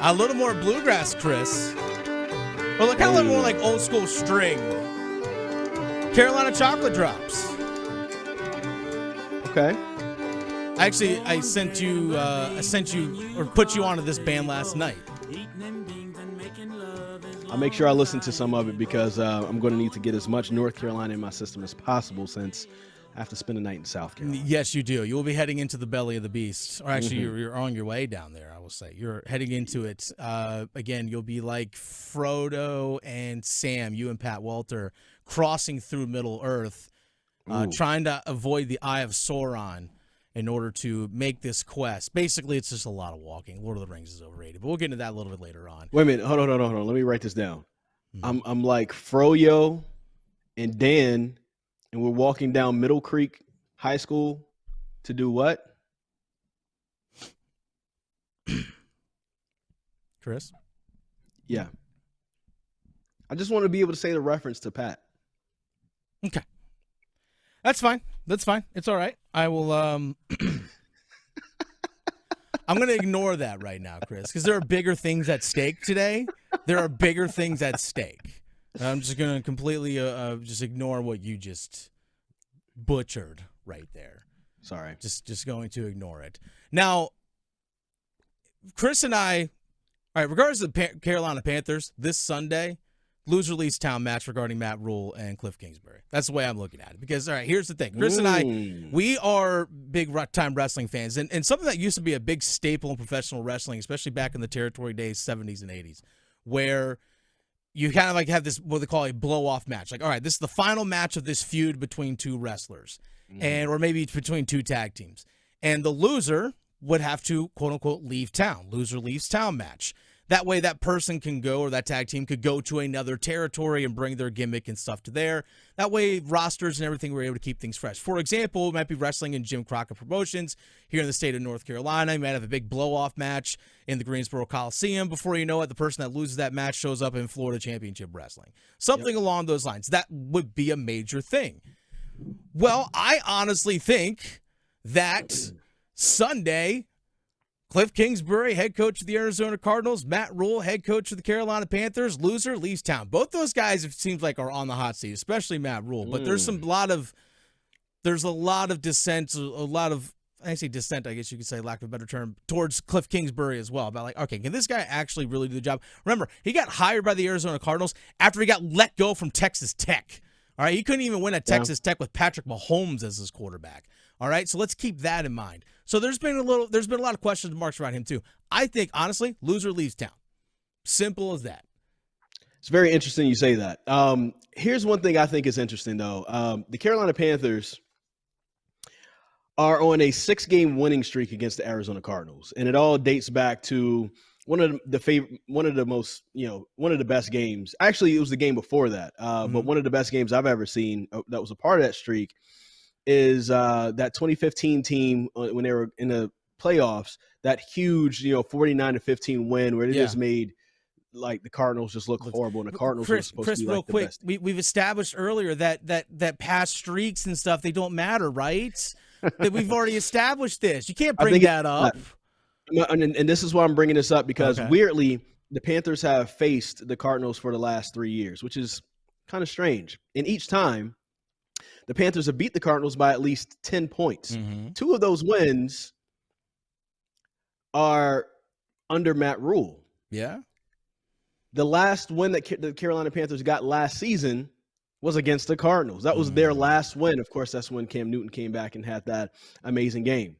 A little more bluegrass, Chris. Well, look, kind of a little more like old school string. Carolina chocolate drops. Okay. Actually, I sent you or put you onto this band last night. I'll make sure I listen to some of it because I'm going to need to get as much North Carolina in my system as possible since I have to spend a night in South Carolina. Yes, you do. You will be heading into the belly of the beast. Or actually, you're on your way down there, I will say. You're heading into it. Again, you'll be like Frodo and Sam, you and Pat Walter, crossing through Middle Earth, trying to avoid the Eye of Sauron in order to make this quest. Basically, it's just a lot of walking. Lord of the Rings is overrated, but we'll get into that a little bit later on. Wait a minute. Hold on. Let me write this down. I'm like Froyo and Dan, and we're walking down Middle Creek High School to do what? Chris? Yeah. I just want to be able to say the reference to Pat. Okay. That's fine. It's all right. I will I'm going to ignore that right now, Chris, because there are bigger things at stake today. I'm just going to completely just ignore what you just butchered right there. Sorry. Just going to ignore it. Now, Chris and I, all right, regardless of the Carolina Panthers, this Sunday, loser leaves town match regarding Matt Rhule and Cliff Kingsbury. That's the way I'm looking at it. Because, all right, here's the thing. Chris and I, we are big-time wrestling fans. And something that used to be a big staple in professional wrestling, especially back in the territory days, 70s and 80s, where you kind of like have this, what they call a blow-off match. Like, all right, this is the final match of this feud between two wrestlers, or maybe between two tag teams. And the loser would have to, quote-unquote, leave town. Loser leaves town match. That way that person can go, or that tag team could go to another territory and bring their gimmick and stuff to there. That way rosters and everything were able to keep things fresh. For example, it might be wrestling in Jim Crockett Promotions here in the state of North Carolina. You might have a big blow-off match in the Greensboro Coliseum. Before you know it, the person that loses that match shows up in Florida Championship Wrestling. Something along those lines. That would be a major thing. Well, I honestly think that Sunday, Cliff Kingsbury, head coach of the Arizona Cardinals, Matt Rhule, head coach of the Carolina Panthers, loser leaves town. Both those guys, it seems like, are on the hot seat, especially Matt Rhule. But there's a lot of dissent, I say dissent, I guess you could say, lack of a better term, towards Cliff Kingsbury as well. About like, okay, can this guy actually really do the job? Remember, he got hired by the Arizona Cardinals after he got let go from Texas Tech. All right, he couldn't even win at Texas Tech with Patrick Mahomes as his quarterback. All right, so let's keep that in mind. So there's been a lot of questions marks around him too. I think honestly, loser leaves town. Simple as that. It's very interesting you say that. Here's one thing I think is interesting though. The Carolina Panthers are on a 6-game winning streak against the Arizona Cardinals, and it all dates back to one of the best games. Actually, it was the game before that, but one of the best games I've ever seen that was a part of that streak is that 2015 team when they were in the playoffs, that huge, 49-15 win where they just made like the Cardinals just look horrible, and the Cardinals were supposed to be like the best. We've established earlier that past streaks and stuff, they don't matter, right? That we've already established this. You can't bring that up. And this is why I'm bringing this up because weirdly, the Panthers have faced the Cardinals for the last 3 years, which is kind of strange. And each time, the Panthers have beat the Cardinals by at least 10 points. 2 of those wins are under Matt Rhule. Yeah. The last win that the Carolina Panthers got last season was against the Cardinals. That was their last win. Of course, that's when Cam Newton came back and had that amazing game.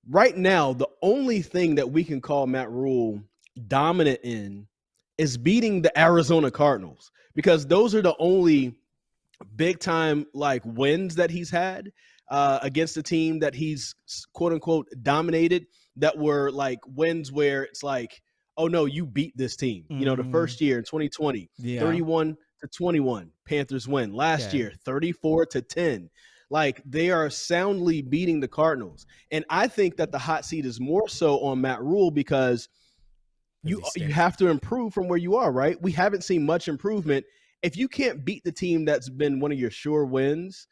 Right now, the only thing that we can call Matt Rhule dominant in is beating the Arizona Cardinals, because those are the only big time like wins that he's had against a team that he's quote unquote dominated, that were like wins where it's like, oh no, you beat this team. The first year in 2020, 31-21 Panthers win. Last year, 34-10. Like, they are soundly beating the Cardinals. And I think that the hot seat is more so on Matt Rhule because you have to improve from where you are, right? We haven't seen much improvement. If you can't beat the team that's been one of your sure wins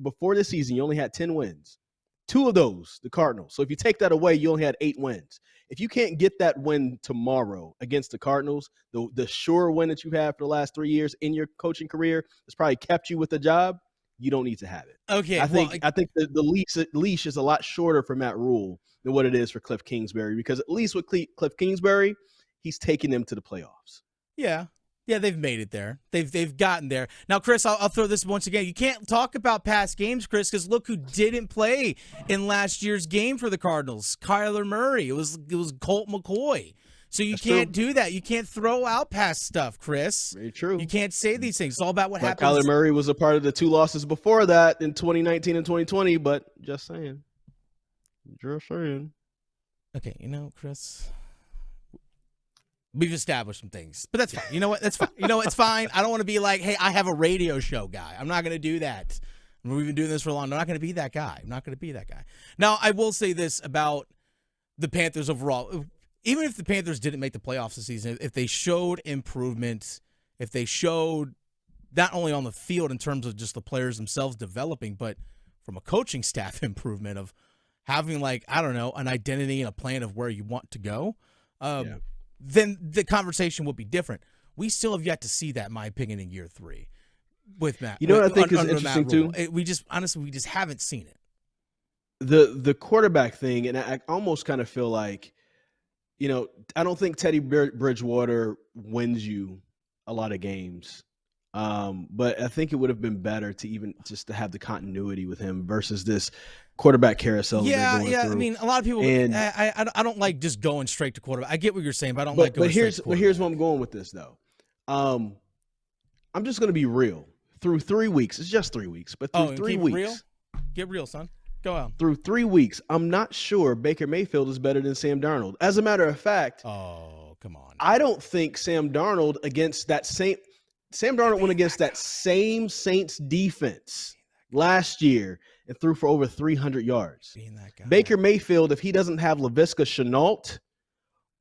before this season, you only had 10 wins. 2 of those, the Cardinals. So if you take that away, you only had 8 wins. If you can't get that win tomorrow against the Cardinals, the sure win that you've had for the last 3 years in your coaching career that's probably kept you with the job, you don't need to have it. Okay, I think the leash is a lot shorter for Matt Rhule than what it is for Cliff Kingsbury, because at least with Cliff Kingsbury, he's taking them to the playoffs. Yeah. Yeah, they've made it there. They've gotten there. Now, Chris, I'll throw this once again. You can't talk about past games, Chris, because look who didn't play in last year's game for the Cardinals. Kyler Murray. It was Colt McCoy. So you can't do that. You can't throw out past stuff, Chris. Very true. You can't say these things. It's all about what happens. Kyler Murray was a part of the 2 losses before that in 2019 and 2020, but just saying. Just saying. Okay, Chris, we've established some things, but that's fine. You know what? That's fine. It's fine. I don't want to be like, hey, I have a radio show guy. I'm not going to do that. We've been doing this for a long time. I'm not going to be that guy. Now, I will say this about the Panthers overall. Even if the Panthers didn't make the playoffs this season, if they showed improvement, if they showed not only on the field in terms of just the players themselves developing, but from a coaching staff improvement of having, an identity and a plan of where you want to go, then the conversation will be different. We still have yet to see that, in my opinion, in year 3 with Matt. You know what I think is interesting too? We just haven't seen it. The quarterback thing, and I almost kind of feel like, I don't think Teddy Bridgewater wins you a lot of games. But I think it would have been better to even just to have the continuity with him versus this quarterback carousel. Yeah. Through. I mean, a lot of people. And I don't like just going straight to quarterback. I get what you're saying, but I don't like going straight to quarterback. But here's where I'm going with this, though. I'm just going to be real. Through 3 weeks, it's just 3 weeks, but through 3 weeks, real? Get real, son. Go out. Through 3 weeks, I'm not sure Baker Mayfield is better than Sam Darnold. As a matter of fact, oh come on, I don't think Sam Darnold went against that same Saints defense last year and threw for over 300 yards. Being that guy. Baker Mayfield, if he doesn't have Laviska Shenault,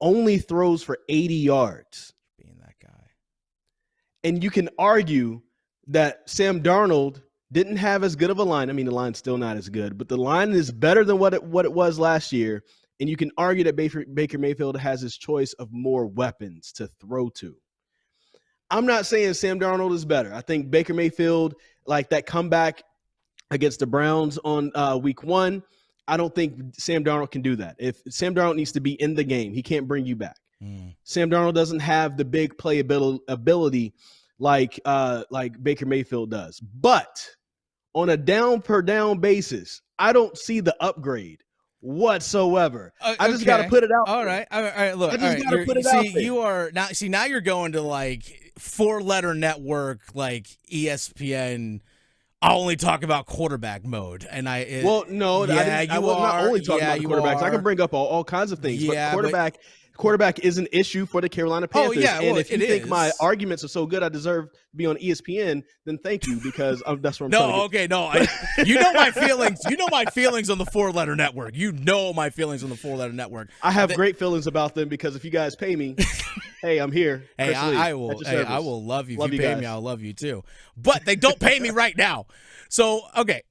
only throws for 80 yards. Being that guy. And you can argue that Sam Darnold didn't have as good of a line. I mean, the line's still not as good, but the line is better than what it was last year. And you can argue that Baker Mayfield has his choice of more weapons to throw to. I'm not saying Sam Darnold is better. I think Baker Mayfield, like that comeback against the Browns on week 1, I don't think Sam Darnold can do that. If Sam Darnold needs to be in the game, he can't bring you back. Sam Darnold doesn't have the big playability like Baker Mayfield does. But on a down per down basis, I don't see the upgrade whatsoever. I just got to put it out. All right. Look, I just got to put it out. Now you're going to like 4-letter network, like ESPN. I'll only talk about quarterback mode, and I will not only talk about quarterbacks. I can bring up all kinds of things, but quarterback is an issue for the Carolina Panthers. Oh, yeah, and if you think my arguments are so good I deserve to be on ESPN, then thank you, because that's what I'm trying to get. You know my feelings. You know my feelings on the 4-letter network. You know my feelings on the 4-letter network. I have great feelings about them because if you guys pay me, hey, I'm here. Hey, I will love you. If you pay me, I'll love you too. But they don't pay me right now. So, okay,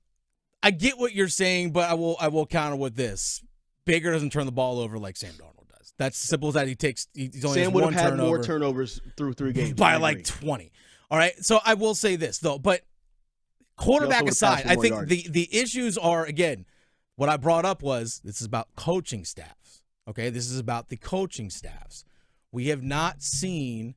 I get what you're saying, but I will counter with this. Baker doesn't turn the ball over like Sam Darnold. That's simple as that. He's only Sam would have had more turnovers through 3 games by like 20. All right. So I will say this though, but quarterback aside, I think the issues are, again, what I brought up was this is about coaching staffs. Okay. This is about the coaching staffs. We have not seen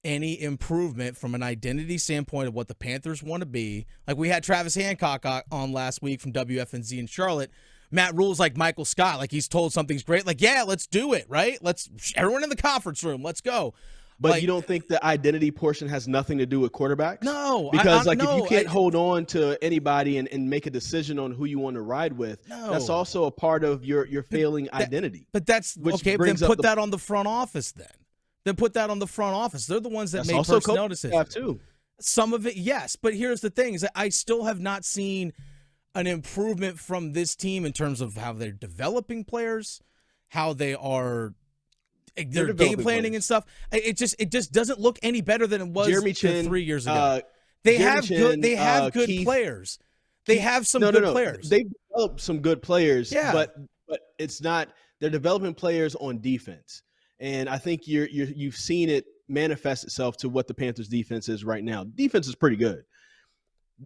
any improvement from an identity standpoint of what the Panthers want to be. Like we had Travis Hancock on last week from WFNZ in Charlotte. Matt Rhule's like Michael Scott, like he's told something's great, like, yeah, let's do it, right? Let's everyone in the conference room, let's go. But you don't think the identity portion has nothing to do with quarterbacks? No. Because if you can't hold on to anybody and make a decision on who you want to ride with, that's also a part of your failing identity. But that's okay, then put that on the front office then. Then put that on the front office. They're the ones that make personnel decisions. Too. Some of it, yes. But here's the thing, is that I still have not seen an improvement from this team in terms of how they're developing players, how they are their game planning and stuff. It just doesn't look any better than it was 3 years ago. They have good players. They have some good players. They've developed some good players, but it's not They're developing players on defense. And I think you've seen it manifest itself to what the Panthers defense is right now. Defense is pretty good.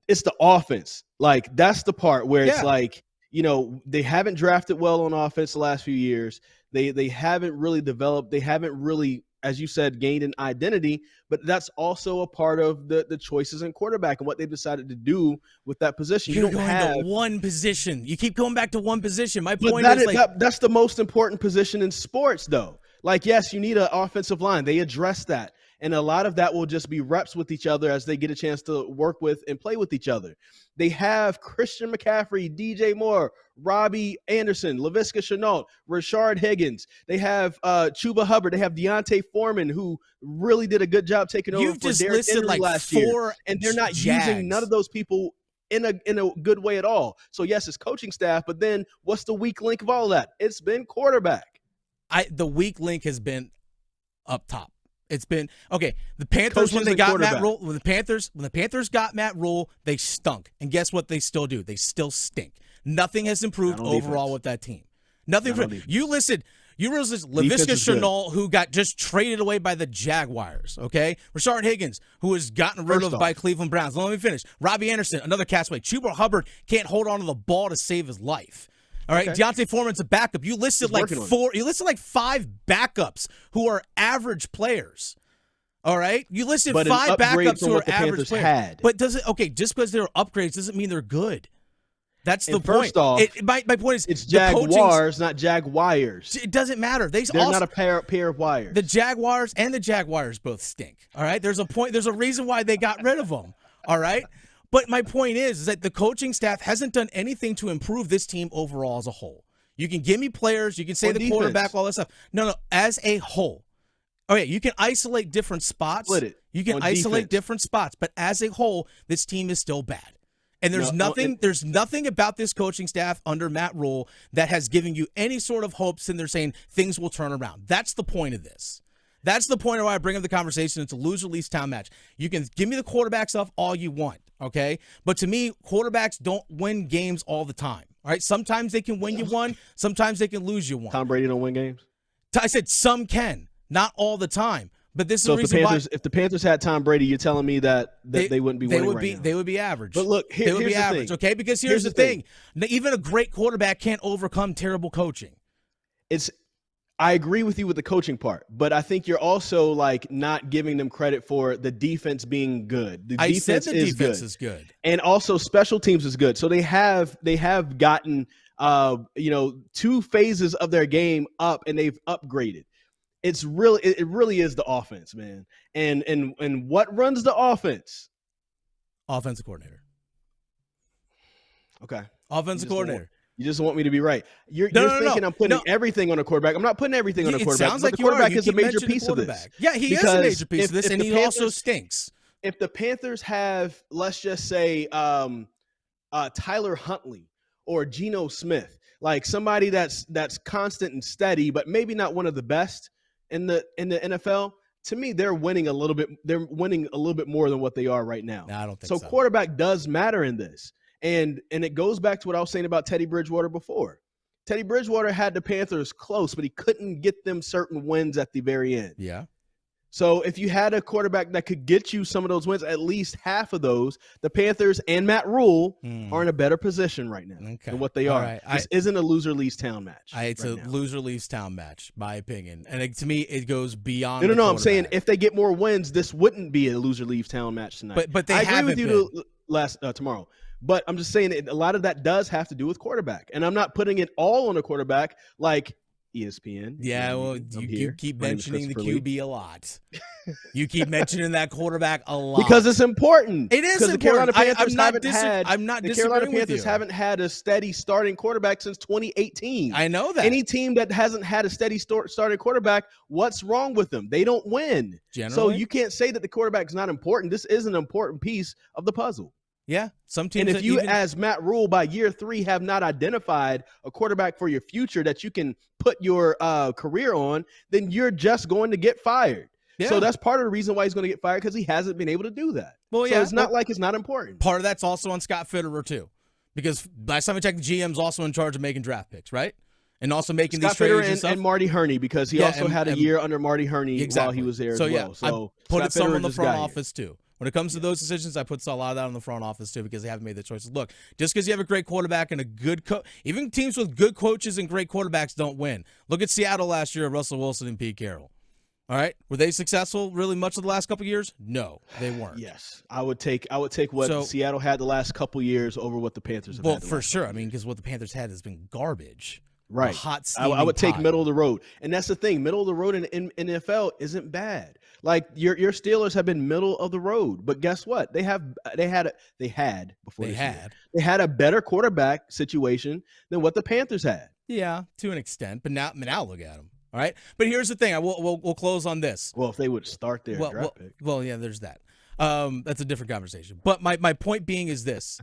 It's the offense. Like, that's the part where it's like, they haven't drafted well on offense the last few years. They haven't really developed. They haven't really, as you said, gained an identity, but that's also a part of the choices in quarterback and what they've decided to do with that position. You're going to one position. You keep going back to one position. My point that's the most important position in sports, though. Like, yes, you need an offensive line. They address that. And a lot of that will just be reps with each other as they get a chance to work with and play with each other. They have Christian McCaffrey, DJ Moore, Robbie Anderson, Laviska Shenault, Rashard Higgins. They have Chuba Hubbard. They have Deontay Foreman, who really did a good job taking over for Derrick Henry last year. And they're not using none of those people in a good way at all. So, yes, it's coaching staff, but then what's the weak link of all of that? It's been quarterback. The weak link has been up top. It's been okay. The Panthers, when they got Matt Rhule, when the Panthers got Matt Rhule, they stunk. And guess what? They still do. They still stink. Nothing has improved overall with that team. Nothing. You listened. You realize Laviska Shenault, who got just traded away by the Jaguars. Okay, Rashard Higgins, who was gotten rid of by Cleveland Browns. Let me finish. Robbie Anderson, another castaway. Chuba Hubbard can't hold on to the ball to save his life. All right, Deontay Foreman's a backup. You listed like five backups who are average players. All right, you listed five backups who are average players. But just because they're upgrades doesn't mean they're good. That's the point. First off, my point is it's Jaguars, not Jaguars. It doesn't matter. They're not a pair of wires. The Jaguars and the Jaguars both stink. All right, there's a reason why they got rid of them. All right. But my point is that the coaching staff hasn't done anything to improve this team overall as a whole. You can give me players, you can say the quarterback, all that stuff. No, as a whole. Okay, you can isolate different spots. Split it. You can isolate different spots, but as a whole, this team is still bad. And there's nothing about this coaching staff under Matt Rhule that has given you any sort of hopes, and they're saying things will turn around. That's the point of this. That's the point of why I bring up the conversation. It's a lose-or-lease town match. You can give me the quarterback stuff all you want, okay? But to me, quarterbacks don't win games all the time, all right? Sometimes they can win you one. Sometimes they can lose you one. Tom Brady don't win games? I said some can, not all the time. But this is the reason why. If the Panthers had Tom Brady, you're telling me that they wouldn't be winning right now. They would be average. But look, they would be average, okay? Because here's the thing. Even a great quarterback can't overcome terrible coaching. I agree with you with the coaching part, but I think you're also not giving them credit for the defense being good. The defense is good. And also special teams is good. So they have gotten 2 phases of their game up, and they've upgraded. It really is the offense, man. And what runs the offense? Offensive coordinator. Okay. Offensive coordinator. You just want me to be right. You're thinking I'm putting everything on a quarterback. I'm not putting everything on a quarterback. It sounds like the quarterback is a major piece of this. Yeah, he is a major piece of this, and he also stinks. If the Panthers have, let's just say, Tyler Huntley or Geno Smith, like somebody that's constant and steady, but maybe not one of the best in the NFL, to me, they're winning a little bit. They're winning a little bit more than what they are right now. No, I don't think so. So quarterback does matter in this. And it goes back to what I was saying about Teddy Bridgewater before. Teddy Bridgewater had the Panthers close, but he couldn't get them certain wins at the very end. Yeah. So if you had a quarterback that could get you some of those wins, at least half of those, the Panthers and Matt Rhule are in a better position right now than what they are. Right. This isn't a loser-leaves town match. It's a loser-leaves town match, my opinion. And to me, it goes beyond No, I'm saying if they get more wins, this wouldn't be a loser-leaves town match tonight. But I agree with you tomorrow. But I'm just saying a lot of that does have to do with quarterback. And I'm not putting it all on a quarterback like ESPN. Yeah, well, you keep mentioning the QB a lot. You keep mentioning that quarterback a lot. Because it's important. It is important. The Carolina Panthers the Carolina Panthers haven't had a steady starting quarterback since 2018. I know that. Any team that hasn't had a steady starting quarterback, what's wrong with them? They don't win. Generally. So you can't say that the quarterback's not important. This is an important piece of the puzzle. Yeah, some teams. And if you, as Matt Rhule, by year 3 have not identified a quarterback for your future that you can put your career on, then you're just going to get fired. Yeah. So that's part of the reason why he's going to get fired, because he hasn't been able to do that. Well, yeah, so it's not like it's not important. Part of that's also on Scott Fitterer too, because last time I checked, the GM's also in charge of making draft picks, right? and also making Scott these trades Fitterer and stuff. and Marty Hurney, because he also had a year under Marty Hurney while he was there as well. So I put Scott it some Fitterer on the just front got office too. When it comes to those decisions, I put a lot of that on the front office too, because they haven't made the choices. Look, just because you have a great quarterback and a good even teams with good coaches and great quarterbacks don't win. Look at Seattle last year, Russell Wilson and Pete Carroll. All right, were they successful really much of the last couple of years? No, they weren't. Yes, I would take what Seattle had the last couple of years over what the Panthers have had. Well, for sure. I mean, because what the Panthers had has been garbage. Right. Hot I would take middle of the road. And that's the thing. Middle of the road in NFL isn't bad. Like your Steelers have been middle of the road. But guess what? They had a better quarterback situation than what the Panthers had. Yeah, to an extent. But now look at them. All right. But here's the thing. We'll close on this. Well, if they would start their draft pick. Well, yeah, there's that. That's a different conversation. But my point being is this.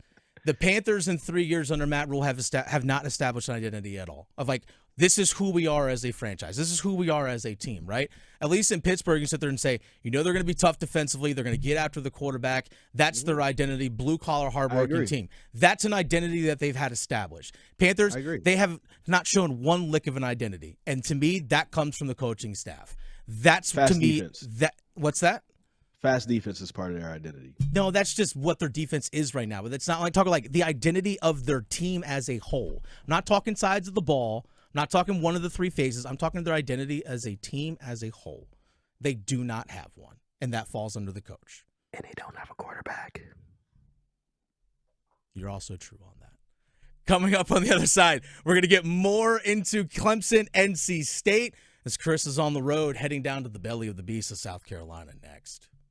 The Panthers in 3 years under Matt Rhule have not established an identity at all of like, this is who we are as a franchise. This is who we are as a team, right? At least in Pittsburgh, you can sit there and say, they're going to be tough defensively. They're going to get after the quarterback. That's their identity, blue-collar, hardworking team. That's an identity that they've had established. Panthers, they have not shown one lick of an identity. And to me, that comes from the coaching staff. That's, Fast to me, defense. What's that? Fast defense is part of their identity. No, that's just what their defense is right now. But it's not like talking like the identity of their team as a whole. I'm not talking sides of the ball. I'm not talking one of the three phases. I'm talking their identity as a team as a whole. They do not have one, and that falls under the coach. And they don't have a quarterback. You're also true on that. Coming up on the other side, we're going to get more into Clemson, NC State, as Chris is on the road heading down to the belly of the beast of South Carolina next.